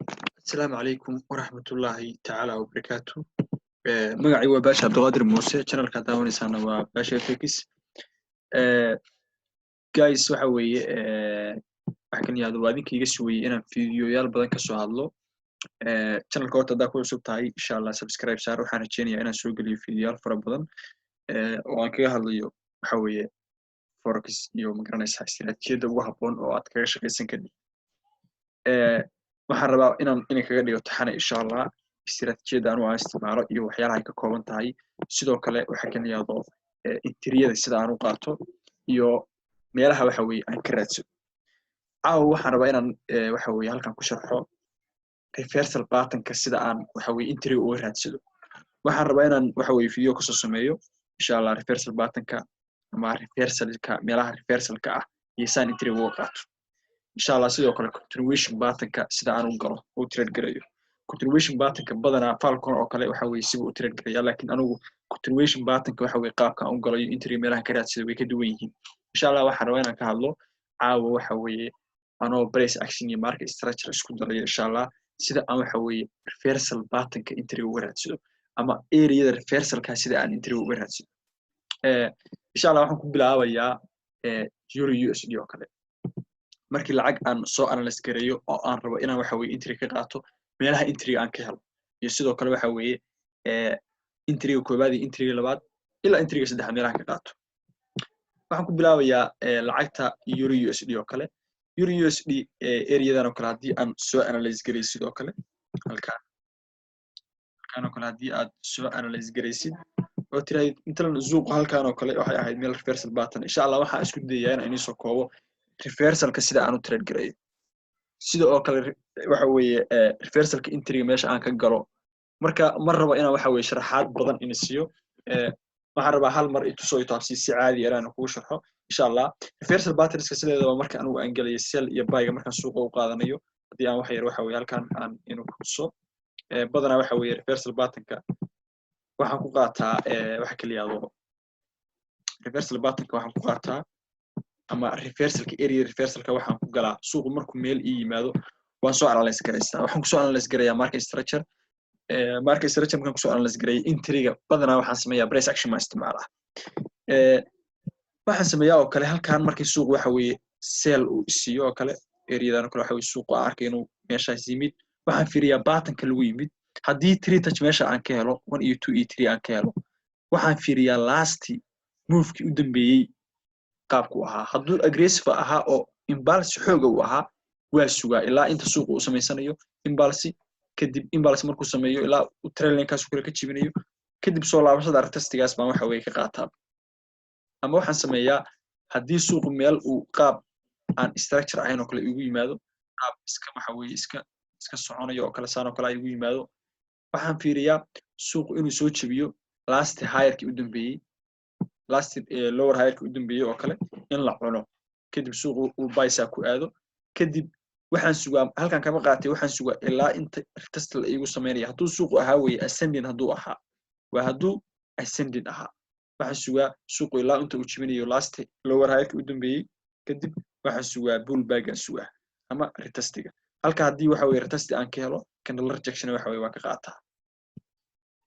السلام عليكم ورحمة الله تعالى وبركاته. magacay waa Baasha Abdulqaadir Muuse, channelka daawanaysaana waa Baasha FX. Guys, waxa weeye waxa kan yaado waa idinka iga sugayay inaan fiidiyoyaal badan ka soo hadlo. Channelka horta haddaa ku cusub tahay insha Allah subscribe saar. Waxaan rajeynayaa inaan soo geliyo fiidiyoyaal fara badan oo aan kaga hadlayo waxa weeye forex iyo magaranaysaa istiraatiijiyada ugu habboon oo aad kaga shaqaysan kadib. waxaan rabaa inaan kaga dhigo taxane insha Allah istiraatiijiyada aan u isticmaalo iyo waxyaalaha ay ka kooban tahay. Sidoo kale waxa kan yaado intriyada sida aan u qaato iyo meelaha waxa weeye aan ka raadsado. Waxaan rabaa inaan waxa weeye halkan ku sharxo reversal pattern-ka sida aan waxa weeye entry uga raadsado. waxaan rabaa inaan waxa weeye video ka soo sameeyo insha Allah reversal pattern-ka ama reversalka meelaha reversalka ah iyo saan entry uga qaato. insha Allah sidoo kale continuation pattern-ka sida aan u galo oo trade gareeyo. continuation pattern-ka badanaa Falcon oo kale waxa weeye si uu trade gareeyo, laakiin anigu continuation pattern-ka waxa weeye qaabka aan u galayo entry meelaha ka raadsado way ka duwan yihiin. insha Allah waxaan rabaa inaan ka hadlo waxa weeye anoo price action iyo market structure isku darayo insha Allah sida aan waxa weeye reversal pattern-ka entry uga raadsado ama area reversalka sida aan entry uga raadsado. insha Allah waxaan ku bilaabayaa euro USD oo kale. markii lacag aan soo analyze gareeyo oo aan rabo inaan waxa weeye entry ka qaato meelaha entry aan ka helo iyo sidoo kale waxa weeye entry koobaad iyo entry labaad ilaa entry saddexaad meelaha ka qaato. waxaan ku bilaabayaa lacagta euro USD oo kale. euro USD area-dan oo kale haddii aan soo analyze gareeyo sidoo kale halkaan oo kale haddii aad soo analyze gareysid oo tiraahid intaan suuqa halkaan oo kale waxay ahayd meel reversal pattern. insha Allah waxaan isku dayayaa inaan soo koobo reversalka sida aan u trade gareeyo. sida oo kale waxa weeye reversalka entry meesha aan ka galo marka mar rabo inaan waxa weeye sharaxaad badan siiyo. waxaan rabaa hal mar itusoo taabsi si caadi ah inaan kugu sharxo insha Allah. reversal patterns-ka sideedaba marka anigu aan galayo sell iyo buy-ga markaan suuqa u qaadanayo haddii aan wax yar waxa weeye halkaan aan kuso badanaa waxa weeye reversal pattern-ka waxaan ku qaataa waxa kala yaado reversal pattern-ka waxaan ku qaataa ama reversalka area reversalka waxaan ku galaa suuqu markuu meel ii yimaado waan soo analyze gareystaa. waxaan ku soo analyze gareeyaa market structure markaan ku soo analyze gareeyo entry-ga badanaa waxaan sameeyaa price action ma isticmaalaa. waxaan sameeyaa oo kale halkaan markii suuq waxa weeye sell uu isiiyo oo kale area-dan oo kale waxa weeye suuqa arkay inuu meeshaas yimid waxaan fiiriyaa pattern-ka lagu yimid. haddii 3 touch meesha aan ka helo 1 iyo 2 iyo 3 aan ka helo waxaan fiiriyaa last move-kii u dambeeyay qaabku ahaa. hadduu aggressive ahaa oo impulse xoog uu ahaa waa sugaa ilaa inta suuqa uu sameysanayo impulse kadib impulse markuu sameeyo ilaa uu trailing-kaas kale ka jibinayo kadib soo laabashada retestigaas baan waxa weeye ka qaataa. ama waxaan sameeyaa haddii suuqu meel uu qaab aan structure ahayn oo kale igu yimaado qaab iska waxa weeye iska soconayo oo kale saan oo kale igu yimaado waxaan fiiriyaa suuqu inuu soo jabiyo last higher-kii u dambeeyay last lower higher-kii u dambeeyay oo kale in la cuno kadib suuqu uu buy-sa ku aado kadib waxaan sugaa halkaan kama qaatay waxaan sugaa ilaa inta retest la igu sameeyo hadduu suuqu ahaa weeye ascending hadduu ahaa waa hadduu ascending ahaa waxaan sugaa suuqu ilaa inta uu jibinayo last lower higher-kii u dambeeyay kadib waxaan sugaa pullback aan sugaa ama retestiga. halka haddii waxa weeye retest aan ka helo candle rejection waxa weeye waa ka qaataa.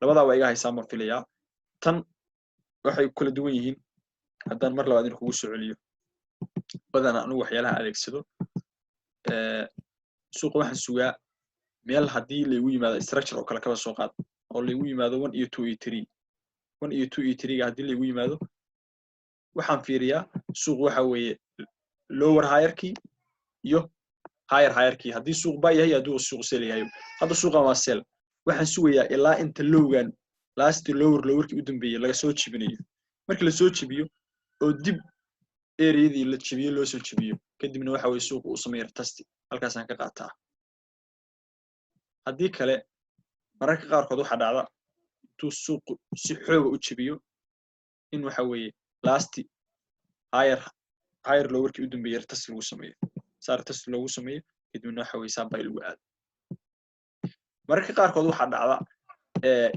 labadaa waa iga haysaa ma filayaa. tan waxay kala duwan yihiin haddaan mar labaad kugu soo celiyo badanaa anigu waxyaalaha adeegsado suuqa waxaan sugaa meel haddii la igu yimaado structure oo kale kaba soo qaad oo la igu yimaado 1 iyo 2 iyo 3 1 iyo 2 iyo 3 haddii la igu yimaado waxaan fiiriyaa suuq waxa weeye lower higher-kii iyo higher higher-kii haddii suuq buy yahay hadduu suuq sell yahay. hadda suuqan waa sell waxaan sugayaa ilaa inta lowgan last lower-kii u dambeeyay laga soo jibinayo. markii la soo jibiyo oo dib area-dii la jibiyo loo soo jibiyo kadibna waxa weeye suuq uu sameeyo retest halkaas aan ka qaataa. haddii kale mararka qaarkood waxa dhacda intuu suuqu si xoog u jibiyo in waxa weeye last higher lower-kii u dambeeyay retest lagu sameeyo retest loogu sameeyo kadibna waxa weeye buy lagu aado. mararka qaarkood waxa dhacda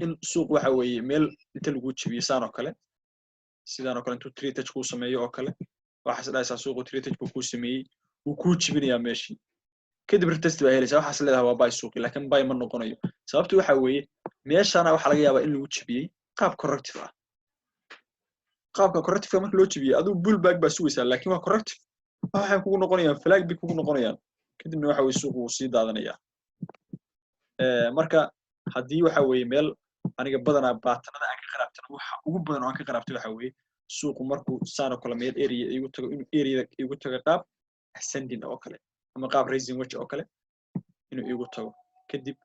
in suuq waxa weeye meel inta lagu jibiyo saan oo kale sidaan oo kale intuu 3 touch ku sameeyo oo kale waxaas dhaysaa suuqu 3 touch ku sameeyay uu ku jibinayaa meeshii kadib retest baa helaysaa waxaas leedahay waa buy suuqi laakiin buy ma noqonayo sababtu waxa weeye meeshana waxa laga yaabaa in lagu jabiyey qaab corrective ah qaabka corrective marka loo jabiyey aduu pullback baa sugaysaa laakiin waa corrective waxay kugu noqonayaan flag bay kugu noqonayaan kadibna waxa weeye suuqu wuu sii daadanayaa marka haddii waxa weeye meel aniga badanaa baatanada aan ka qaraabtana waxa ugu badan oo aan ka qaraabtay waxa weeye suuqu markuu saano kala meel area igu tago inuu area igu tago qaab ascending oo kale ama qaab raising wedge oo kale inuu igu tago kadib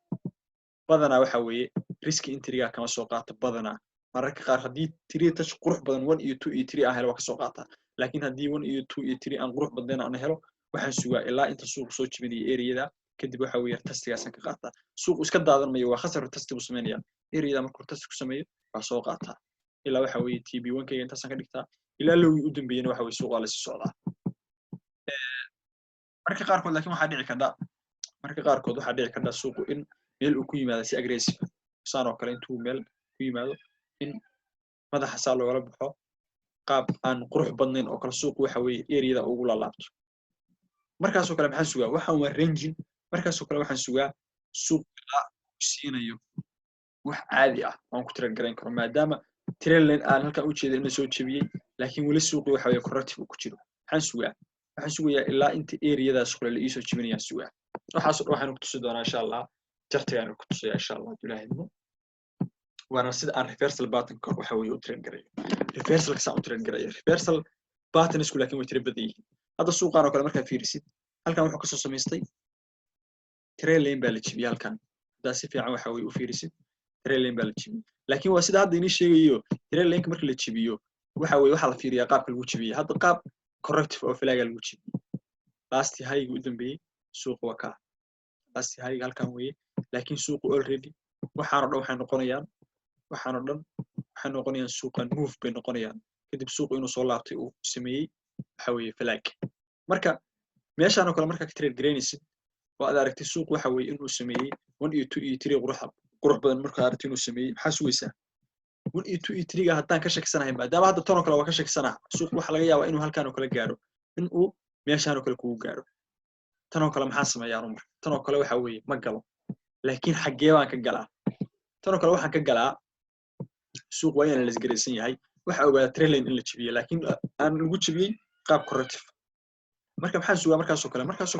badanaa waxa weeye risk entry-ga kama soo qaato badanaa mararka qaar haddii 3 touch qurux badan 1 iyo 2 iyo 3 aan helo waa ka soo qaataa laakiin haddii 1 iyo 2 iyo 3 aan qurux badnayn aan helo waxaan sugaa ilaa inta suuqu soo jibinayo area-da kadib waxa weeye tastigaasaan ka qaataa suuqu iska daadan mayo waa khasar tasti buu sameynaya area-da markuu tasti ku sameeyo waa soo qaataa ilaa waxa weeye TB1-kayga intaasaan ka dhigtaa ilaa lowgii u dambeeyana waxa weeye suuqa la sii socdaa marka qaarkood laakiin waxaa dhici karta suuqu in meel uu ku yimaado si aggressive saan oo kale intuu meel ku yimaado in madaxa saa loola baxo qaab aan qurux badnayn oo kale suuqu waxa weeye area-da ugu laalaabto markaasoo kale maxaan sugaa waxaan waa ranging markaasoo kale waxaan sugaa suuq ilaa uu siinayo wax caadi ah aan ku trade garayn karo maadaama trend line aan halkan u jeedo inuu soo jabiyey laakiin weli suuqii waxa weeye corrective ku jiro waxaan sugayaa ilaa inta area-daas kale la iisoo jibinayaan sugaa waxaas waxaan ku tusi doonaa insha Allah jartigaan ku tusaya insha Allah ilaahayna waana sida aan reversal pattern ka waxa weeye u trade garayo reversal ka u trade garayo reversal pattern isku laakiin way tira badan yihiin hadda suuqaan oo kale markaa fiirisid halkan wuxuu ka soo samaystay trend line baa la jibiyay halkan hadda si fiican waxa weeye u fiirisid trend line baa la jibiyay laakiin waa sida hadda inii sheegayo trend line marka la jibiyo waxa weeye waxa la fiiriyaa qaabka lagu jibiyay hadda qaab corrective oo flag lagu jibiyay last high u dambeeyay suuq waa ka last high halkan weeye laakiin suuqu already waxaan oo dhan waxay noqonayaan suuqan move bay noqonayaan kadib suuqu inuu soo laabtay uu sameeyay waxa weeye flag marka meeshaan oo kale marka ka trade garaynaysid oo aad aragtay suuq waxa weeye inuu sameeyay 1 iyo 2 iyo 3 qurux badan marka aragtay inuu sameeyay maxaa sugaysaa 1 iyo 2 iyo 3 haddaan ka shakisanahay maadaama hadda tan oo kale waa ka shakisanahay suuq waxa laga yaabaa inuu halkaan oo kale gaaro in uu meeshaan oo kale kugu gaaro tan oo kale maxaa sameeyaa umar tan oo kale waxa weeye ma galo laakiin xagee baan ka galaa tan oo kale waxaan ka galaa suuq waa in la isgaraysan yahay waxa ogaada trend line in la jibiyay laakiin aan lagu jibiyay qaab corrective marka maxaan sugaa markaasoo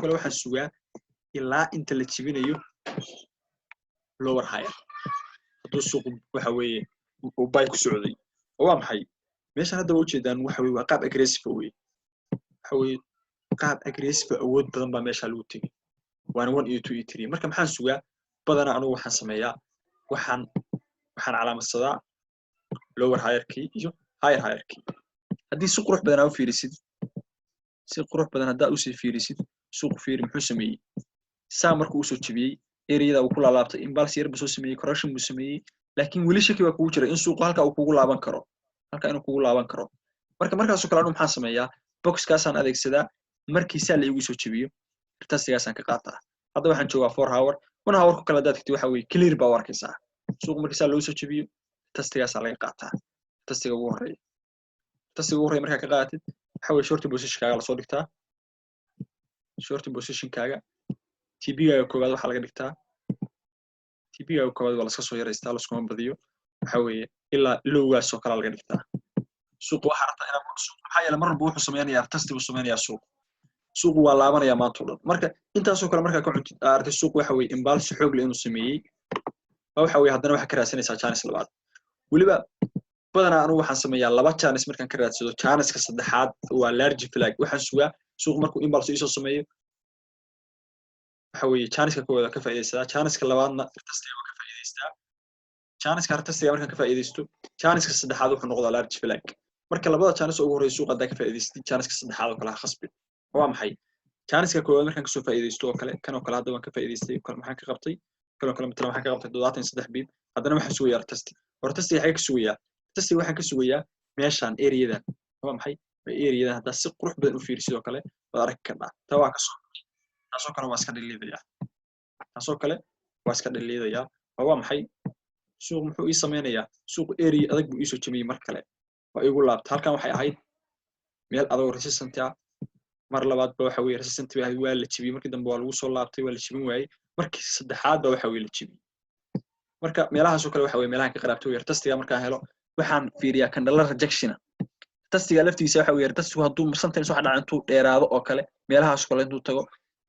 kale waxaan sugaa ilaa inta la jibinayo lower higher hadduu suuq waxa weeye uu buy ku socday oo waa maxay meeshan hadda waa ujeedaan waxa weeye waa qaab aggressive weeye waxa weeye qaab aggressive awood badan baa meesha lagu tegay waana 1 iyo 2 iyo 3 marka maxaan sugaa badanaa anigu waxaan sameeyaa waxaan calaamadsadaa lower higher-kii iyo higher higher-kii haddii si qurux badan aad u fiirisid haddaad usii fiirisid suuq fiiri muxuu sameeyey saa markuu usoo jebiyey area-da uu ku laalaabtay impulse yar buu soo sameeyey correction buu sameeyey laakiin weli shaki baa kugu jira in suuqu halka uu kugu laaban karo markaasoo kale anu maxaan sameeyaa boxkaasaan adeegsadaa markii saa la igu soo jebiyo tastigaasaan ka qaataa hadda waxaan joogaa 4 hour 1 hour ku kala hadaad tagtid waxa weeye clear baa u arkaysaa suuqu markii saa loo soo jebiyo tastigaasaa laga qaataa tastiga ugu horreeya markaa ka qaadatid waxa weeye short position-kaaga lasoo dhigtaa short position-kaaga TB-gaaga koowaad waxaa laga dhigtaa TB-gaaga koowaad waa laska soo yaraystaa laskuma badiyo waxa weeye ilaa lowgaas oo kale laga dhigtaa suuq waxa rabtaa inaad suuq maxaa yeelay mar walba wuxuu sameynayaa tasti buu sameynayaa suuqu waa laabanayaa maanta oo dhan marka intaasoo kale markaa ka cuntid aragtay suuq waxa weeye impulse xoog leh inuu sameeyey waxa weeye haddana waxa ka raadsanaysaa chance labaad weliba badanaa anigu waxaan sameeyaa 2 chance markaan ka raadsado chance-ka saddexaad waa large flag waxaan sugaa suuq markuu impulse isoo sameeyo waxa weeye chance-ka koowaad ka faa'iideysadaa chance-ka labaadna tastiga waa ka faa'iideystaa chance-ka tastiga markaan ka faa'iideysto chance-ka saddexaad wuxuu noqdaa large flag marka labada chance ugu horreeya suuq hadda ka faa'iideystay chance-ka saddexaad oo kale ha khasbin waa maxay chance-ka koowaad markaan ka soo faa'iideysto oo kale kan oo kale hadda waan ka faa'iideystay maxaan ka qabtay kan oo kale midna waxaan ka qabtay 73 bid haddana waxaan sugayaa tastiga xagee ka sugayaa tastiga waxaan ka sugayaa meeshaan area-dan waa maxay area-dan hadda si qurux badan u fiirisid oo kale waad arki kartaa taa waa ka soo taasoo kale waa iska dhaliidayaa waa maxay suuq muxuu ii sameynayaa suuq area adag buu ii soo jabiyey mar kale waa igu laabta halkan waxay ahayd meel adag resistance ah mar labaad ba waxa weeye resistant bay ahayd waa la jibiyey markii dambe waa lagu soo laabtay waa la jibin waayey markii saddexaad ba waxa weeye la jibiyey marka meelahaas oo kale waxa weeye meelahan ka qaraabtay yar tastiga markaan helo waxaan fiiriyaa candle rejection tastiga laftiisa waxa weeye tastigu hadduu sometimes waxa dhaca intuu dheeraado oo kale meelahaas kale intuu tago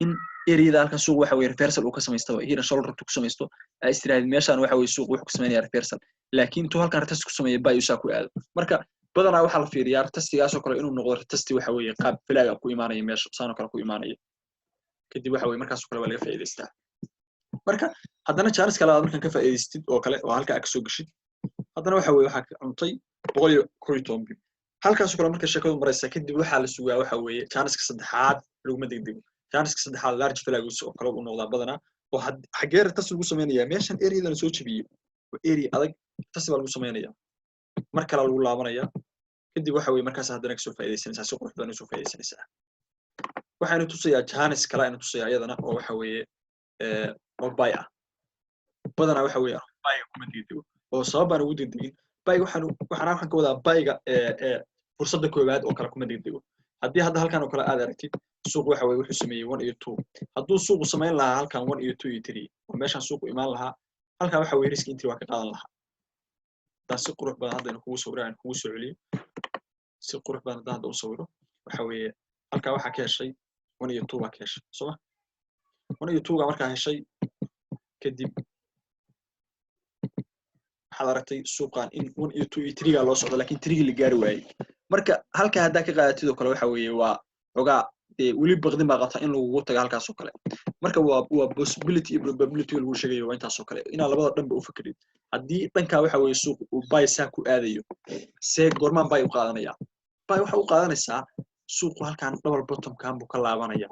in area halka suuq waxa weeye reversal uu ka samaysto here shoulder ku samaysto ay istiraahid meeshaan waxa weeye suuq wuxuu ku sameeyaa reversal laakiin intuu halkan test ku sameeyo bay usaa ku aado marka badanaa waxa la fiiriyaa tastigaas oo kale inuu noqdo tasti waxa weeye qaab filaaga ku imaanaya meesha saan oo kale ku imaanaya kadib waxa weeye markaas oo kale waa laga faa'iideystaa marka haddana chance kale aad markan ka faa'iideystid oo kale oo halka ka soo gashid haddana waxa weeye waxa cuntay 110 bib halkaas oo kale marka shaqadu maraysa kadib waxa la sugaa waxa weeye chance ka saddexaad lagu degdego chance ka saddexaad large flag oo kale uu noqdaa badanaa oo xageer tas lagu sameeyaa meeshan area-dan soo jabiyo area adag tas baa lagu sameeyaa mar kale lagu laabanaya kadib waxa weeye markaas haddana ka soo faa'iideysanaysaa si qurux badan u soo faa'iideysanaysaa waxaanu tusayaa chance kale aynu tusayaa iyadana oo waxa weeye oo buy ah badanaa waxa weeye buy kuma degdego oo sabab aan ugu degdegin buy waxaan ka wadaa buy-ga fursadda koowaad oo kale kuma degdego haddii hadda halkan oo kale aad aragtid suuq waxa weeye wuxuu sameeyay 1 iyo 2 hadduu suuqu sameyn lahaa halkan 1 iyo 2 iyo 3 oo meeshan suuqu imaan lahaa halkan waxa weeye risk entry waa ka qaadan lahaa taasi qurux badan hadda kugu sawiraan kugu soo celiyo si qurux badan hadda u sawiro waxa weeye halka waxa ka heshay 1 iyo 2 waa ka heshay soo 1 iyo 2 ga markaa heshay kadib waxaad aragtay suuqan in 1 iyo 2 iyo 3 ga loo socdo laakiin 3 la gaari waayay marka halka hadda ka qaadatid oo kale waxa weeye waa ogaa wali baqdin baa qabta in lagu tago halkaas oo kale marka waa possibility iyo probability lagu sheegayo waa intaas oo kale ina labada dhanba u fikrid hadii dhanka waxa weeye suuq uu buy sa ku aadayo see gormaan buy u qaadanaya buy waxa uu qaadanaysaa suuqu halkan double bottom kan buu ka laabanaya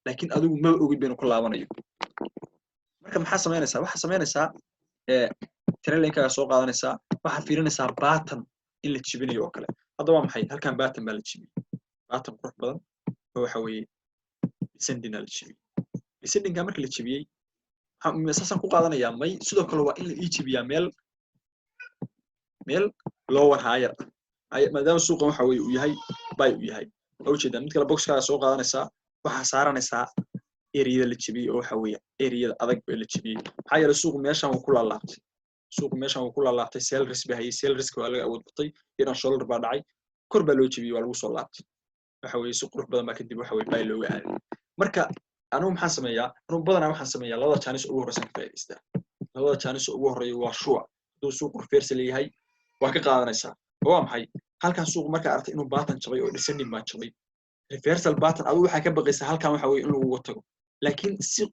laakiin adigu ma ogid been ku laabanayo marka maxaa sameynaysaa trailing-ka soo qaadanaysaa waxa fiirinaysaa pattern in la jibinayo oo kale hadda waa maxay halkan pattern baa la jibiyay pattern qurux badan oo waxa weeye descending la jibiyay descending marka la jibiyay waxaan ku qaadanayaa may sidoo kale waa in la jibiyaa meel lower higher maadaama suuqa waxa weeye uu yahay buy uu yahay oo jeeda mid kale box-ka soo qaadanaysaa waxa saaranaysaa area la jibiyay oo waxa weeye area adag ee la jibiyay waxa yar suuq meeshan uu ku laalaabtay sell risk baa hayay sell risk waa laga awood batay inaan shoulder baa dhacay kor baa loo jibiyay waa lagu soo laabtay waxa weeye si qurux badan baa kadib waxa weeye buy looga aaday marka anu maxaan sameeyaa waxaan sameeyaa labada chance ugu horeysan ka faa'iideystaa labada chance ugu horeeyo waa shuwa haduu suuq reversal yahay waa ka qaadanaysaa waa maxay halkan suuq marka aragtay inuu pattern jabay oo descending baa jabay reversal pattern adigu waxa ka baqaysaa halkan waxa weeye in lagu tago laakiin si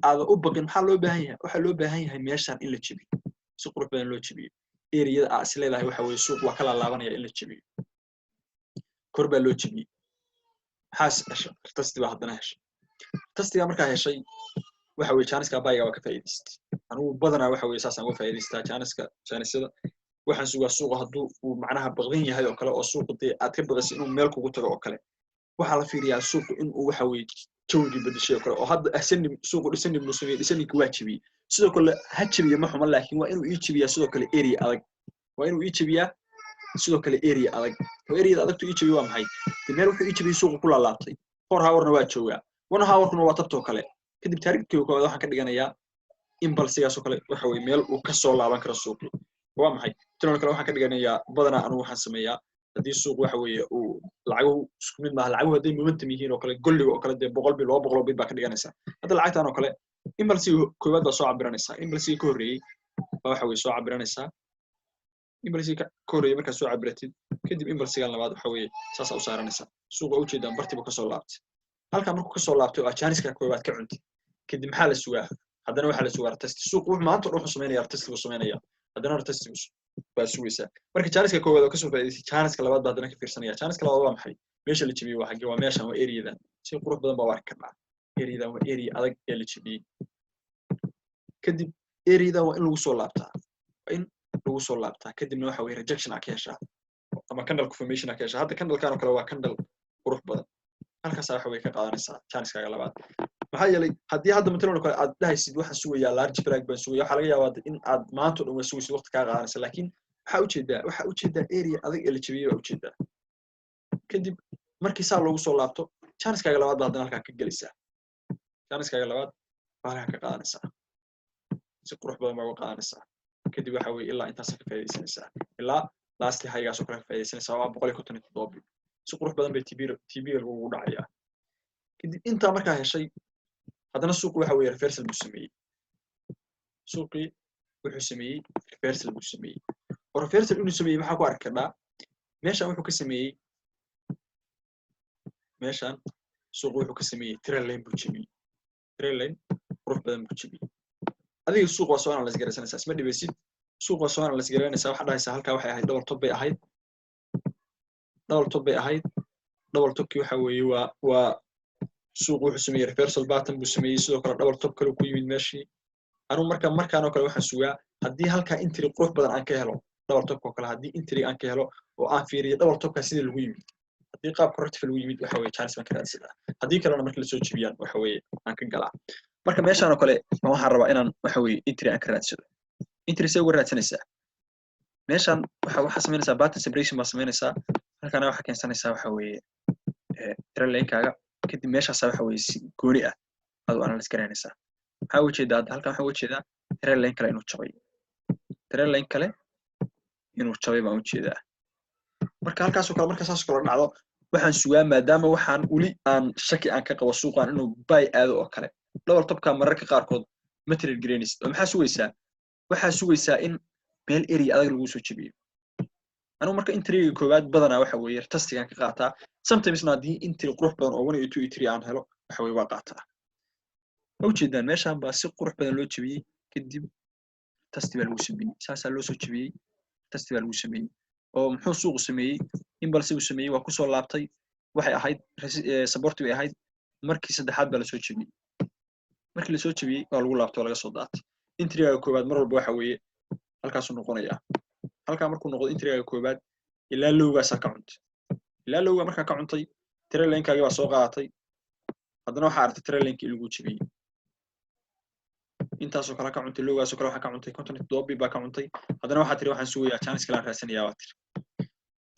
aad u baqin waxa loo baahan yahay meeshan in la jibiyo si qurux badan loo jibiyo area-da aad isleedahay waxa weeye suuq waa kala laabanaya in la jibiyo kor baa loo jibiyay maxaa tastiga haddana heshay tastiga markaa heshay waxa weeye chance-ka buy-ga waa ka faa'iideystay anigu badanaa waxa weeye saasaan uga faa'iideystaa chance-yada waxaan sugaa suuqa hadduu uu macnaha baqdin yahay oo kale oo suuqa dee aad ka baqayso inuu meel kugu tago oo kale waxaa la fiiriyaa suuqu in uu waxa weeye jawgii bedeshay oo kale oo hadda ascending suuqu descending buu sameeyay descending waa jibiyay sidoo kale ha jibiyo ma xumo laakiin waa inuu ii jibiyaa sidoo kale area adag sidoo kale area adag oo area adag uu ii jibiyo waa maxay meel wuxuu ii jibiyay suuqu ku laalaabtay 4 hour-na waa joogaa 1 hour-kuna waa tabto kale kadib targetkii koowaad waxaan ka dhiganayaa impulse-gaas oo kale waxa weeye meel uu ka soo laaban karo suuqu waa maxay tan kale waxaan ka dhiganayaa badanaa anigu waxaan sameeyaa hadii suuq waxa weeye uu lacagu isku mid maaha lacagu haday momentum yihiin oo kale golliga oo kale dee 100 bil 200 bil baa ka dhiganaysaa hadda lacagtan oo kale impulse koowaad baa soo cabiranaysaa impulse ka horeeyay waxa weeye soo cabiranaysaa impulse ka horeeyay marka soo cabiratid kadib impulse-ga labaad waxa weeye saas u saaranaysaa suuqa u jeedaan bartiba ka soo laabtay halka markuu ka soo laabtay oo chance-ka koowaad ka cuntay kadib maxaa la sugaa haddana waxa la sugaa test suuq wuxuu maanta wuxuu sameeyaa test buu sameeyaa haddana test baa sugaysaa marka chance-ka koowaad oo ka soo faa'iideystay chance-ka labaad baa haddana ka fiirsanaya chance-ka labaad waa maxay meesha la jibiyay waa xagee waa meeshan waa area-dan si qurux badan baa wax ka dhacay area-dan waa area adag ee la jibiyay kadib area-dan waa in lagu soo laabtaa kadibna waxa weeye rejection ka heshaa ama candle confirmation ka heshaa hadda candle-kan oo kale waa candle qurux badan halkaas waxa weeye ka qaadanaysaa chance-ka labaad maxaa yeelay haddii hadda matalan kale aad dhahaysid waxa sugayaa large flag baan sugaya waxa laga yaabaa in aad maanta dhan sugaysid waqti ka qaadanaysa laakiin waxa u jeedaa area adag ee la jabiyay waa u jeedaa kadib markii saa loogu soo laabto chance-kaaga labaad baad halkaa ka gelaysaa chance-kaaga labaad baa halkaa ka qaadanaysaa si qurux badan baa uga qaadanaysaa kadib waxa weeye ilaa intaas ka faa'iidaysanaysaa ilaa last haygaas oo kale ka faa'iidaysanaysaa waa 157 si qurux badan bay TB ugu dhacayaa kadib intaa markaa heshay haddana suuqu waxa weeye reversal buu sameeyey suuqii wuxuu sameeyey reversal buu sameeyey oo reversal inuu sameeyey maxaa ku arki karnaa meeshaan wuxuu ka sameeyey meeshaan suuqu wuxuu ka sameeyey trend line buu jabiyey trend line qurux badan buu jabiyey adiga suuq waa soo analyze garaysanaysaa isma dhibaysid suuq waa soo analyze garaynaysaa waxa dhahaysaa halkaa waxay ahayd double top bay ahayd double topkii waxa weeye waa suuq wuxuu sameeyey reversal pattern buu sameeyey sidoo kale double top kale ku yimid meeshii anu markaan oo kale waxaan sugaa haddii halkaa entry qurux badan aan ka helo double top oo kale haddii entry aan ka helo oo aan fiiriyo double topka sidii lagu yimid haddii qaab corrective lagu yimid waxa weeye chance baan ka raadsadaa haddii kalena markii la soo jibiyaan waxa weeye aan ka galaa marka meeshaan oo kale waxaan rabaa inaan waxa weeye entry aan ka raadsado entry say uga raadsanaysaa meeshaan waxa samaynaysaa pattern separation baa samaynaysaa halkaana waxa keensanaysaa waxa weeye trend line-kaaga kadib meeshaas waxa weeye si gooni ah aad u analyze garaynaysaa maxaa ujeedaa halkan waxaa ujeedaa trend line kale inuu jabay trend line kale inuu jabay baan ujeedaa marka halkaas oo kale marka saas kale dhacdo waxaan sugaa maadaama waxaan weli aan shaki aan ka qabo suuqan inuu buy aado oo kale double topka mararka qaarkood material grains oo waxaa sugaysaa in meel area adag lagu soo jabiyo anu marka entry koobaad badanaa waxa weeye tastigan ka qaataa sometimes haddii entry qurux badan oo 1 iyo 2 iyo 3 aan helo waxa weeye waa qaataa ujeedaan meeshaan baa si qurux badan loo jabiyey kadib tasti baa lagu sameeyey saasaa loo soo jabiyey tasti baa lagu sameeyey oo muxuu suuqu sameeyey impulse uu sameeyey waa ku soo laabtay waxay ahayd support bay ahayd markii saddexaad baa la soo jabiyey markii la soo jabiyey waa lagu laabtay oo laga soo daatay entry-ga koobaad mar walba waxa weeye halkaasuu noqonayaa halkaa markuu noqdo entry-ga koobaad ilaa lowgaasaa ka cuntay ilaa lowga markaa ka cuntay trend line-kaagii baa soo qaadatay haddana waxaa aragtay trend line-kii lagu jabiyey intaasoo kale ka cuntay lowgaasoo kale waxaa ka cuntay 57 baa ka cuntay haddana waxaa tiri waxaan sugayaa chance kale aan raadsanayaa waa tiri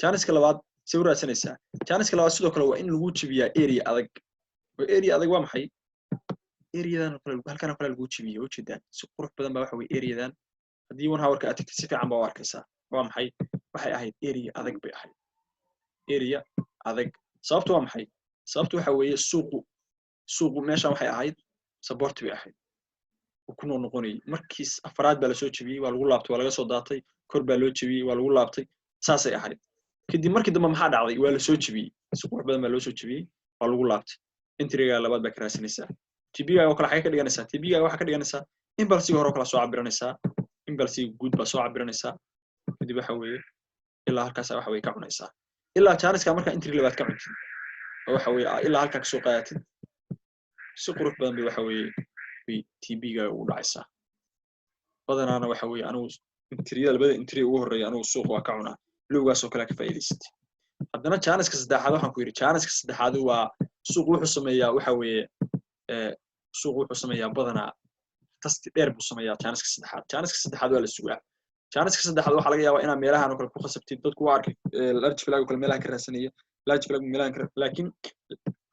chance-ka labaad si u raadsanaysaa chance-ka labaad sidoo kale waa in lagu jabiyaa area adag oo area adag waa maxay area-dan kale halkan kale lagu jabiyo ujeedaan si qurux badan baa waxa weeye area-dan haddii 1 hour ka aad tagtid si fiican baa u arkaysaa waa maxay waxay ahayd area adag bay ahayd area adag sababtu waa maxay sababtu waxa weeye suuqu meeshaan waxay ahayd support bay ahayd ku noqonay markiis afraad baa la soo jabiyey waa lagu laabtay waa laga soo daatay kor baa loo jabiyey waa lagu laabtay saasay ahayd kadib markii dambe maxaa dhacday waa la soo jabiyey si qurux badan baa loo soo jabiyey waa lagu laabtay entry-ga labaad baa ka raadsanaysaa TB-ga oo kale waxay ka dhiganaysaa TB-ga waxa ka dhiganaysaa impulse hore oo kala soo cabiranaysaa impulse guud baa soo cabiranaysaa kadib waxa weeye ilaa halkaas waxa weeye ka cunaysaa ilaa chance-ka marka entry labaad ka cuntay oo waxa weeye ilaa halka ka soo qaadatid si qurux badan bay waxa weeye TB-ga u dhacaysaa badanaana waxa weeye anigu entry-da labada entry ugu horeeya anigu suuq waa ka cunaa lowgaas oo kale ka faa'iidaysatay haddana chance-ka saddexaad waxaan ku yiri chance-ka saddexaad waa suuq wuxuu sameeyaa waxa weeye suuq wuxuu sameeyaa badanaa tasti dheer buu sameeyaa chance-ka saddexaad waa la sugaa chance-ka saddexaad waxa laga yaabaa inaad meelahan oo kale ku khasabtid dadku waa arkay large flag oo kale meelaha ka raadsanaya large flag meelaha ka laakiin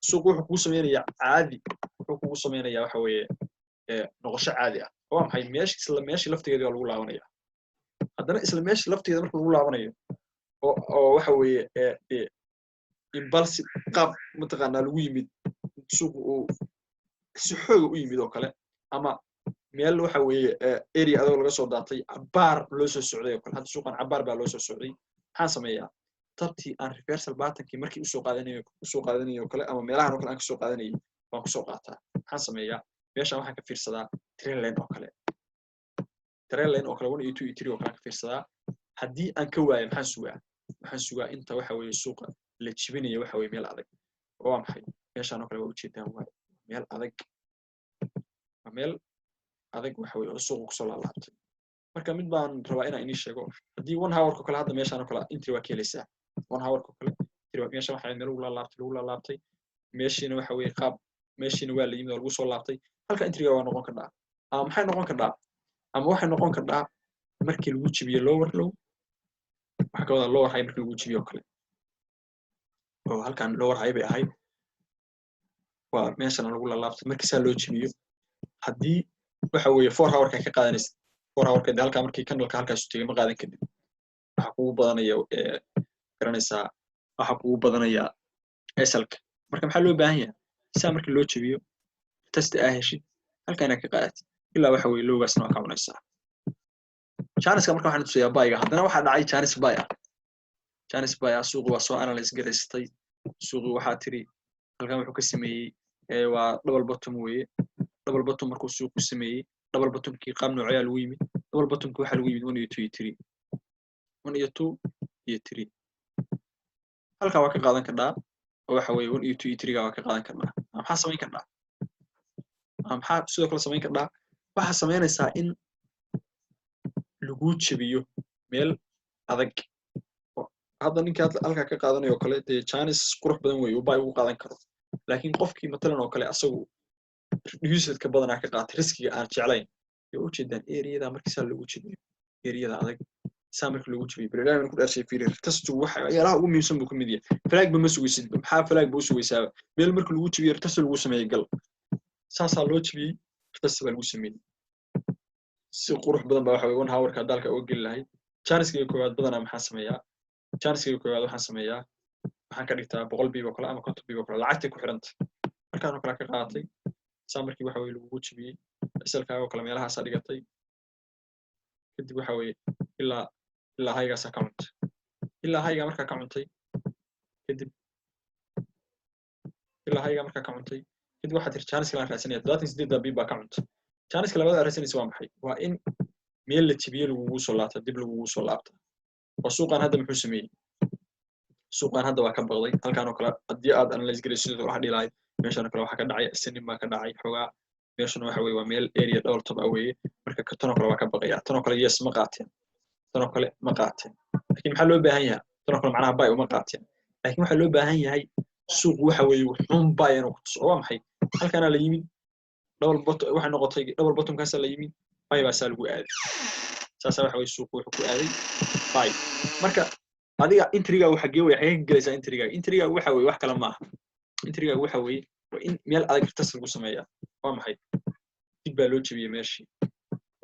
suuq wuxuu kugu sameynayaa caadi wuxuu kugu sameynayaa waxa weeye noqosho caadi ah waa maxay meeshii laftigeeda waa lagu laabanaya haddana isla meeshii laftigeeda marka lagu laabanayo oo waxa weeye impulse qaab mataqaanaa lagu yimid suuqu uu si xooga u yimid oo kale ama meel waxa weeye area adoo laga soo daatay cabaar loo soo socday oo kale hadda suuqan cabaar baa loo soo socday maxaan sameeyaa tabtii aan reversal pattern-kii markii usoo qaadanayo oo kale ama meelahan oo kale aan ka soo qaadanayay waan ku soo qaataa maxaan sameeyaa meeshaan waxaan ka fiirsadaa trend line oo kale 1 iyo 2 iyo 3 oo kale ka fiirsadaa haddii aan ka waayo maxaan sugaa inta waxa weeye suuqa la jibinayo waxa weeye meel adag oo waa maxay meeshaan oo kale waa ujeedaan waa meel adag waxa weeye oo suuqa kusoo laalaabtay marka mid baan rabaa inaan inii sheego haddii 1 hour kale hadda meeshaan oo kale entry waa ka helaysaa 1 hour kale entry meeshaan waxa meel lagu laalaabtay meeshiina waxa weeye qaab meeshiina waa la yimid oo lagu soo laabtay halka entry-ga waa noqon kartaa ama maxay noqon kartaa markii lagu jibiyo lower low waxa ka wada lower high markii lagu jibiyo kale oo halkan lower high bay ahayd waa meeshana lagu laabtay markii saa loo jibiyo haddii waxa weeye 4 hour ka qaadanaysa 4 hour ka halka markii candle-ka halkaas u tagay ma qaadan kadib waxa kugu badanaya garanaysaa waxa kugu badanaya SL-ka marka maxaa loo baahan yahay saa markii loo jibiyo test heshid halkan ka qaadatid ilaa waxa weeye loogaasna waa ka cunaysaa chance marka waxaan tusayaa buy-ga haddana waxa dhacay chance buy suuqu waa soo analyze garaystay suuqu waxa tiri halkan wuxuu ka sameeyay waa double bottom weeye double bottom markuu suuqu sameeyay double bottom kii qaab noocyada lagu yimid double bottom kii waxa lagu yimid 1 iyo 2 iyo 3 1 iyo 2 iyo 3 halka waa ka qaadan karnaa oo waxa weeye 1 iyo 2 iyo 3 ga waa ka qaadan karnaa maxaa samayn karnaa maxaa sidoo kale samayn karnaa waxa sameynaysaa in lagu jabiyo meel adag hadda ninka halka ka qaadanayo kale de Chinese qurux badan weey oo bay ugu qaadan karo laakiin qofkii matalan oo kale asagu reduced ka badan ka qaatay riskiga aan jeclayn iyo u jeedaan area-da markii saa lagu jabiyo area-da adag saa markii lagu jabiyo barnaamijku ku dhashay fiirir tastu waxa ayaalaha ugu muhiimsan buu ka mid yahay flag ba ma sugaysid maxaa flag buu sugaysaa meel markii lagu jabiyo tastu lagu sameeyay gal saasa loo jabiyay tastu lagu sameeyay si qurux badan baa waxa weey 1 hour ka dalka oo gal lahayd Chinese-ka koowaad badan maxaa sameeyaa Chinese-ka koowaad waxaan sameeyaa waxaan ka dhigtaa 100 biibo kale ama 50 biibo kale lacagta ku xiranta markaan kala ka qaatay saa markii waxa weey lagu jabiyay SL-kaaga oo kale meelaha sa dhigatay kadib waxa weey ilaa haygaas account ilaa hayga marka ka cuntay kadib ilaa hayga marka ka cuntay kadib waxa tir Chinese-ka la raadsanaya 38 biibo ka cuntay Chinese-ka labada raadsanaysa waa maxay waa in meel la jabiyo lagu soo laabto dib lagu soo laabto suuqan hadda muxuu sameeyay suuqan hadda waa ka baqday halkaan oo kale hadii aad analyze garaysid waxa dhilaay meeshan kale waxa ka dhacay sinin ma ka dhacay xogaa meeshan waxa weey waa meel area double top ah weeye marka tan oo kale waa ka baqaya tan oo kale yes ma qaateen tan oo kale ma qaateen laakiin waxa loo baahan yahay tan oo kale macnaha buy uma qaateen laakiin waxa loo baahan yahay suuq waxa weey wuxuun buy inuu ku tuso waa maxay halkaan la yimid double bottom waxa noqotay double bottom kaas la yimid buy baa saa lagu aaday saasa waxa weey suuq wuxuu ku aaday buy marka adiga intriga waxa geeyay waxay galaysaa intriga waxa weey wax kala ma aha intriga waxa weey waa in meel adag tas lagu sameeyaa waa maxay dib baa loo jabiyay meeshii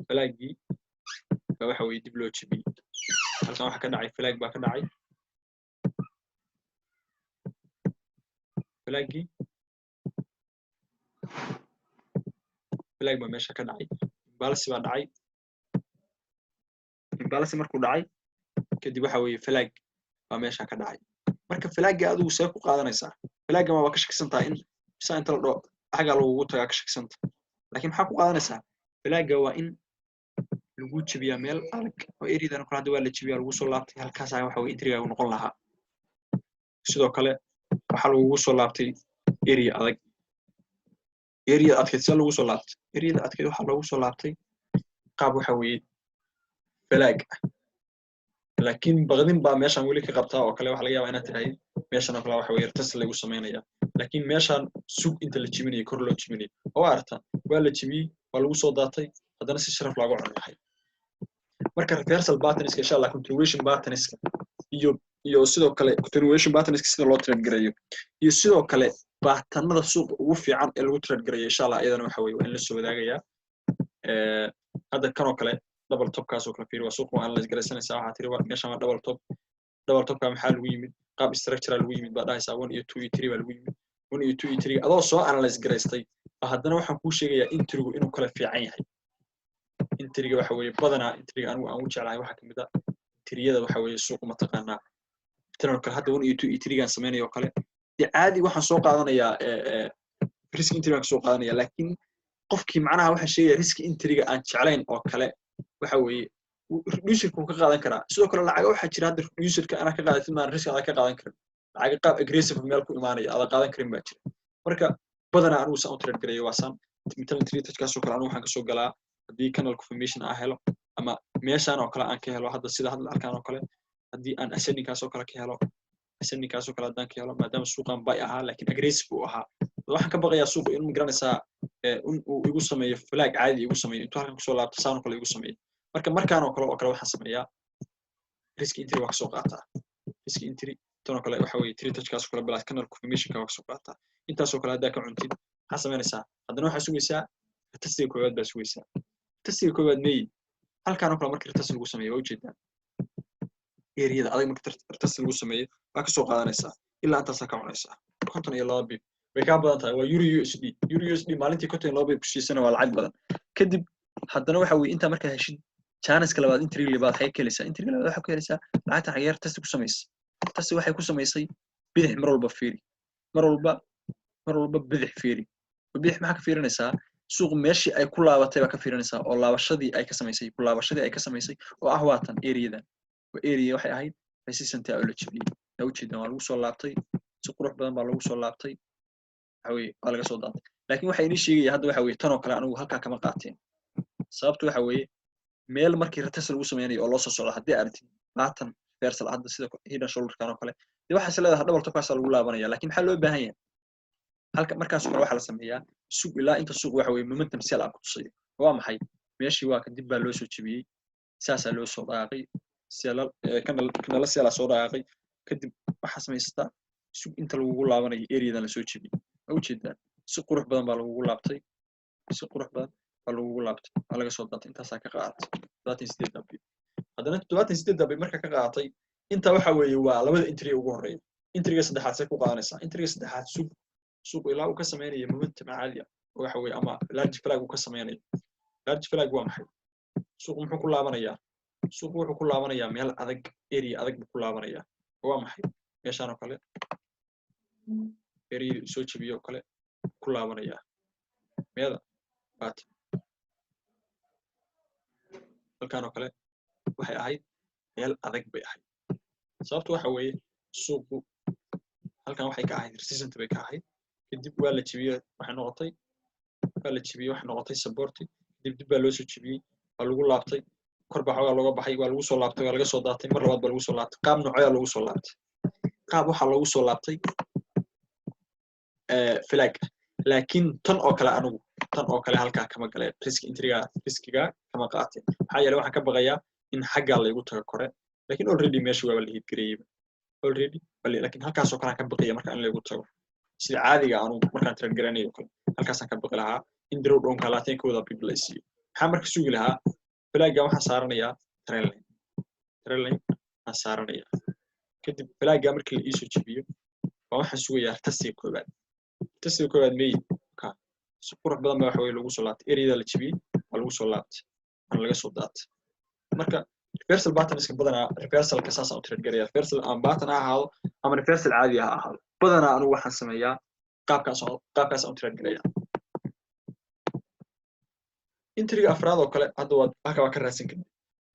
flaagi waxa weey dib loo jabiyay halkan waxa ka dhacay flag baa ka dhacay flaagi flag baa meesha ka dhacay balance baa dhacay balance markuu dhacay kadib waxa weey flag baa meesha ka dhacay marka flag-ga adigu soo ku qaadanaysaa flag-ga waa ka shaqsantaa in saa inta la dhoo xaga lagu tagaa ka shaqsanta laakiin maxaa ku qaadanaysaa flag-ga waa in lagu jabiyaa meel adag oo area-dan kala hadda waa la jabiyaa lagu soo laabtay halkaas waxa weey intriga uu noqon lahaa sidoo kale waxa lagu soo laabtay area adag area adkeed si lagu soo laabtay area adkeed waxa lagu soo laabtay qaab waxa weey flag laakiin baqdin baa meeshan wali ka qabtaa oo kale waxa laga yaabaa inaad tiraahdo meeshan oo kale waxa weey tas lagu sameeynaya laakiin meeshan suuq inta la jibinayo kor loo jibinayo oo arta waa la jibiyay waa lagu soo daatay haddana si sharaf lagu cunahay marka reversal patterns insha Allah continuation patterns iyo sidoo kale continuation patterns sida loo trade gareeyo iyo sidoo kale baatanada suuq ugu fiican ee lagu trade gareeyo insha Allah iyadana waxa weey waa in la soo wadaagaya hadda kan oo kale double top kaas oo kala fiir waa suuq oo analyze garaysanaysa waxa tiri meeshan waa double top ka maxaa lagu yimid qaab structural lagu yimid baa dhahaysa 1 iyo 2 iyo 3 baa lagu yimid 1 iyo 2 iyo 3 adoo soo analyze garaystay haddana waxaan ku sheegayaa intrigu inuu kala fiican yahay intriga waxa weeye badana intriga anigu aan u jeclahay waxa kamid ah intriyada waxa weeye suuq ma taqaanaa tan kale hadda 1 iyo 2 iyo 3 gaan sameeyo kale caadi waxaan soo qaadanayaa risk intriga soo qaadanaya laakiin qofkii macnaha waxa sheegay risk intriga aan jeclayn oo kale waxa weeye reducerku ka qaadan karaa sidoo kale lacag waxa jira hadda reducerka ana ka qaadatid ma risk aad ka qaadan karin lacag qaab aggressive meel ku imaanaya aad qaadan karin baa jira marka badana anigu saan u trade gareeyo waasan mitan trade kaas oo kale anigu waxaan ka soo galaa hadii canal confirmation aan helo ama meeshan oo kale aan ka helo hadda sida halkaan oo kale hadii aan ascending kaas oo kale ka helo ascending kaas oo kale hadaan ka helo maadaama suuqan buy ahaa laakiin aggressive uu ahaa waxaan ka baqayaa suuq inuu migranaysaa uu igu sameeyo flag caadi igu sameeyo intuu halkan ku soo laabto saan oo kale igu sameeyo marka markaan oo kale waxaan sameeyaa risk entry wax soo qaataa risk entry tan oo kale waxa weeye three touchkaas kala bilaad canal confirmation-ka waa kasoo qaataa intaasoo kale haddaa ka cuntid maxaa samaynaysaa haddana waxaa sugaysaa testiga koowaad baa sugaysaa testiga koowaad meeyi halkaan oo kale markii test lagu sameeyo waa ujeedaan eriyada adag markii test lagu sameeyo waa kasoo qaadanaysaa ilaa intaasaa ka cunaysaa 52 bib way kaa badan tahay waa euro USD maalintii 52 bib ku siisana waa lacag badan kadib haddana waxa weeye intaa markaa heshid chance labaad entry labaad waxay keenaysaa entry labaad waxa ku keenaysaa lacagta xageer test ku sameysay test waxay ku sameysay bidix mar walba fiiri mar walba bidix fiiri bidix maxaa ka fiirinaysaa suuq meeshii ay ku laabatay baa ka fiirinaysaa oo laabashadii ay ka samaysay ku laabashadii ay ka samaysay oo ah waatan area waxay ahayd resistance oo la jabiyay yaa ujeedaan waa lagu soo laabtay si qurux badan baa lagu soo laabtay waxa weeye waa laga soo daatay laakiin waxa inii sheegaya hadda waxa weeye tan oo kale anigu halkaa kama qaateen sababtu waxa weeye meel markii retest lagu sameynayo oo loo soo socdo haddii aragtid baatan reversal hadda sida hidden shoulder kan oo kale dee waxaas leedahay double top kaas lagu laabanaya laakiin maxaa loo baahan yahay halka markaas kale waxa la sameeyaa suuq ilaa inta suuq waxa weeye momentum sell up ku tusayo waa maxay meeshii waa kadib baa loo soo jabiyay saasaa loo soo dhaaqay sellal kana la sell soo dhaaqay kadib waxa samaystaa suuq inta lagu laabanayo area-dan la soo jabiyay oo ujeedaan si qurux badan baa lagu laabtay si qurux badan baa lagu laabtay waa laga soo daatay intaasaa ka qaadatay 28 dabbi haddana 28 dabbi marka ka qaadatay inta waxa weeye waa labada entry ugu horeeya entryga saddexaad say ku qaadanaysaa entryga saddexaad suuq ilaa uu ka sameynayo momentum caadi ah waxa weeye ama large flag uu ka sameynayo large flag waa maxay suuq muxuu ku laabanayaa suuq wuxuu ku laabanayaa meel adag area adag buu ku laabanayaa waa maxay meeshaan oo kale area soo jabiyo kale ku laabanayaa meeda baat halkaan oo kale waxay ahayd meel adag bay ahayd sababtu waxa weeye suuqu halkaan waxay ka ahayd resistance bay ka ahayd kadib waa la jabiyay waxay noqotay support dib baa loo soo jabiyay waa lagu laabtay kor baa xogaa looga baxay waa lagu soo laabtay waa laga soo daatay mar labaad baa lagu soo laabtay qaab noocyo lagu soo laabtay qaab waxa lagu soo laabtay flag laakiin tan oo kale halkaa kama galeen riskiga kama qaateen maxaa yeelay waxaan ka baqayaa in xaggaa laygu tago kore laakiin already meesha waa la hit gareeyay laakiin halkaasoo kale ka baqaya marka in laygu tago sida caadiga aanu markaan trade garanayo kale halkaasaan ka baqi lahaa in dirow dhoonka 20 people ay siiyo maxaa marka sugi lahaa flagga waxaan saaranayaa trend line aan saaranayaa kadib flagga markii la iisoo jabiyo waa waxaan sugayaa testiga koowaad meey ka si qurux badan baa waxa weeye lagu soo laabtay area la jabiyay waa lagu soo laabtay aan laga soo daatay marka reversal pattern iska badanaa reversal ka saas aan trade garaya reversal aan pattern ahaado ama reversal caadi ah ahaado badanaa anigu waxaan sameeyaa qaabkaas aan trade garaya intriga afraad oo kale hadda waa ka raadsan karin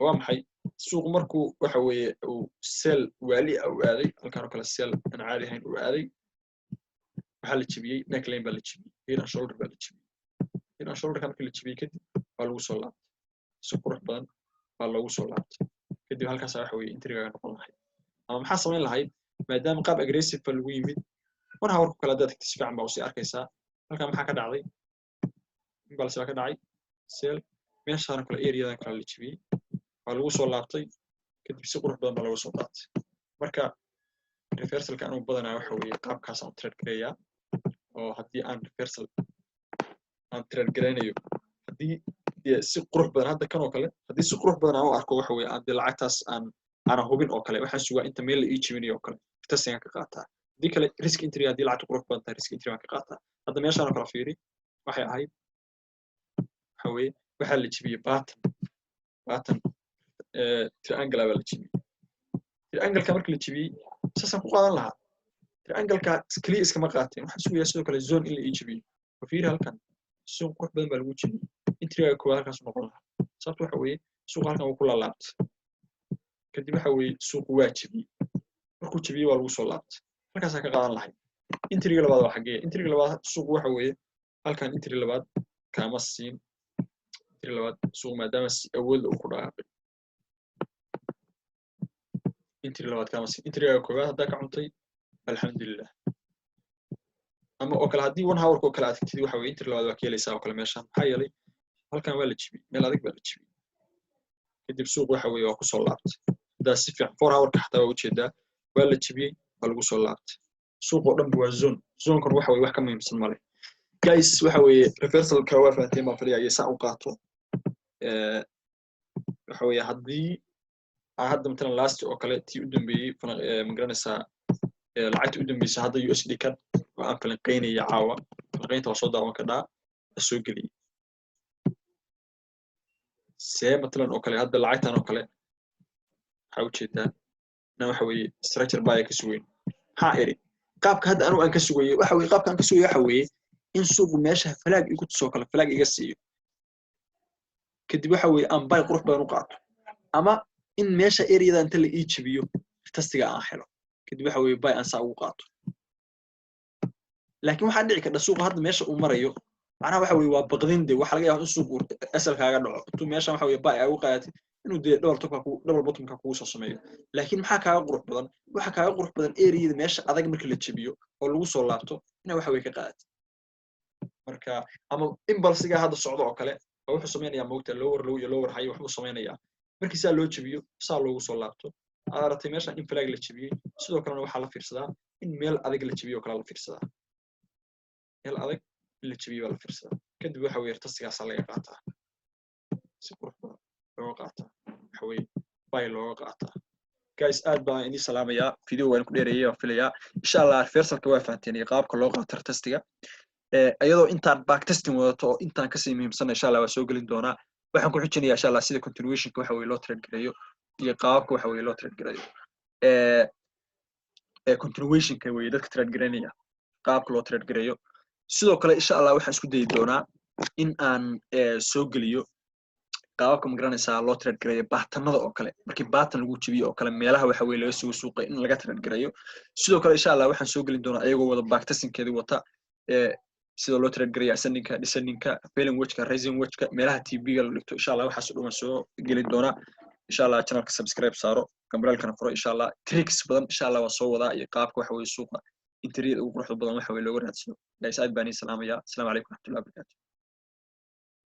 waa maxay suuq markuu waxa weeye uu sell waali u aaday halkaan oo kale sell aan caadi ahayn u aaday waxa la jabiyay neckline baa la jabiyay head and shoulder baa la jabiyay head and shoulder markii la jabiyay kadib waa lagu soo laabtay si qurux badan baa lagu soo laabtay kadib halkaas waxa weeye intriga noqon lahayd ama maxaa samayn lahayd maadaama qaab aggressive ba lagu yimid mar hawarku kala dadka si fiican baa u sii arkaysaa halkaan maxaa ka dhacday balse ka dhacay sell meeshaan kale area-dan kala la jabiyay waa lagu soo laabtay kadib si qurux badan baa lagu soo daatay marka reversalka anu badanaa waxa weeye qaabkaas aan trade gareeyaa oo haddii aan reversal aan trade gareynayo haddii si qurux badan hadda kan oo kale haddii si qurux badan aan u arko waxa weeye aan lacagtaas aan hubin oo kale waxaan sugaa inta meel la ii jibinayo oo kale tasigan ka qaataa haddii kale risk entry haddii lacagtu qurux badan tahay risk entry waan ka qaataa hadda meeshaan oo kale fiiri waxay ahayd waxa weeye waxaa la jibiyay pattern triangle baa la jibiyay triangle-ka markii la jibiyay saasaan ku qaadan lahaa triangle-ka kaliya iskama qaateen waxaan sugayaa sidoo kale zone in la ii jibiyo oo fiiri halkan suuq qurux badan baa lagu jibiyay intriga koowaad halkaas noqon lahaa sababta waxa weeye suuq halkan wuu ku laalaabtay kadib waxa weeye suuqu waa jibiyey markuu jibiyey waa lagu soo laabtay halkaasaan ka qaadan lahay intriga labaad waa xaggee intriga labaad suuqu waxa weeye halkan intri labaad kaama siin intri labaad suuq maadaama si awood uu ku dhaaqay intri labaad kaama siin intriga koowaad haddaa ka cuntay alxamdulillah ama oo kale haddii 1 hour oo kale aad tagtid waxa weeye intri labaad waa ka helaysaa oo kale meeshaan maxaa yeelay halkan waa la jibiyey meel adag baa la jibiyey kadib suuq waxa weeye waa ku soo laabtay haddaa si fiican 4 hour ka xataa waa ujeedaa waa la jibiyey lagu soo laabtay suuq oo dhan waa zone kan waxa way wax ka muhiimsan male guys waxa way reversal ka waa faatay ma fariya ay saa u qaato waxa way hadii hadda midna last oo kale tii u dambeeyay ma garanaysaa lacagta u dambeysay hadda USD kan waa falanqeynaya caawa falanqeynta waa soo daawan kadhaa soo galiyay مثلا oo kale hadda lacagtan oo kale waxa u jeedaa waxa way structure buy ka suweyn ha iri qaabka hadda anu aan ka sugayo waxa way qaabkan ka sugayo waxa way in suuq meesha flag igu soo kala flag iga siiyo kadib waxa way aan buy qurux badan u qaato ama in meesha area inta la ii jibiyo tastiga aan helo kadib waxa way buy aan saa ugu qaato laakiin waxa dhici karta suuq hadda meesha uu marayo أنا وحوي وبقدين waxa laga yaabaa in suuq asalkaaga dhaco intuu meeshan waxa way baa ay u qaatay inuu double bottom ka kugu soo sameeyo laakiin maxaa kaaga qurux badan waxa kaaga qurux badan area meesha adag marka la jabiyo oo lagu soo laabto ina waxa way ka qaatay marka ama impulsiga hadda socdo oo kale wuxuu sameeyaa moogta lower high wuxuu sameeyaa markii saa loo jabiyo saa loogu soo laabto aartay meeshan in flag la jabiyay sidoo kalena waxa la fiirsadaa in meel adag la jabiyo kala la fiirsadaa meel adag اللي تبيه ولا فرصة كده بيحاول يرتصق على قاطع سكور لو قاطع حوي باي لو قاطع guys aad baan idin salaamaya video waan ku dheereeyay filaya insha Allah فرصة كوافقتني qaabka loo qaato testiga ayadoo intaan back testing wadato oo intaan ka sii muhiimsan insha Allah waa soo galin doona waxaan ku xujinayaa insha Allah sida continuation ka waxa way loo trade gareeyo iyo qaabka waxa way loo trade gareeyo continuation ka way dadka trade gareynaya qaabka loo trade gareeyo sidoo kale insha Allah waxaan isku dayi doonaa in aan soo galiyo qaabka ma garanaysaa loo trade gareeyo baatanada oo kale markii baatan lagu jabiyo oo kale meelaha waxa way laga soo suuqay in laga trade gareeyo sidoo kale insha Allah waxaan soo galin doonaa ayagoo wada back testingkeedii wata sida loo trade gareeyo ascendingka descendingka failing wedge-ka rising wedge-ka meelaha TB-ga la dhigto insha Allah waxaas oo dhan soo galin doonaa insha Allah channelka subscribe saaro kambalkana furo insha Allah tricks badan insha Allah waa soo wadaa iyo qaabka waxa way suuqa internet ugu quruxda badan waxa way looga raadsado guys aad baan salaamaya assalamu alaykum wa rahmatullahi wa barakatuh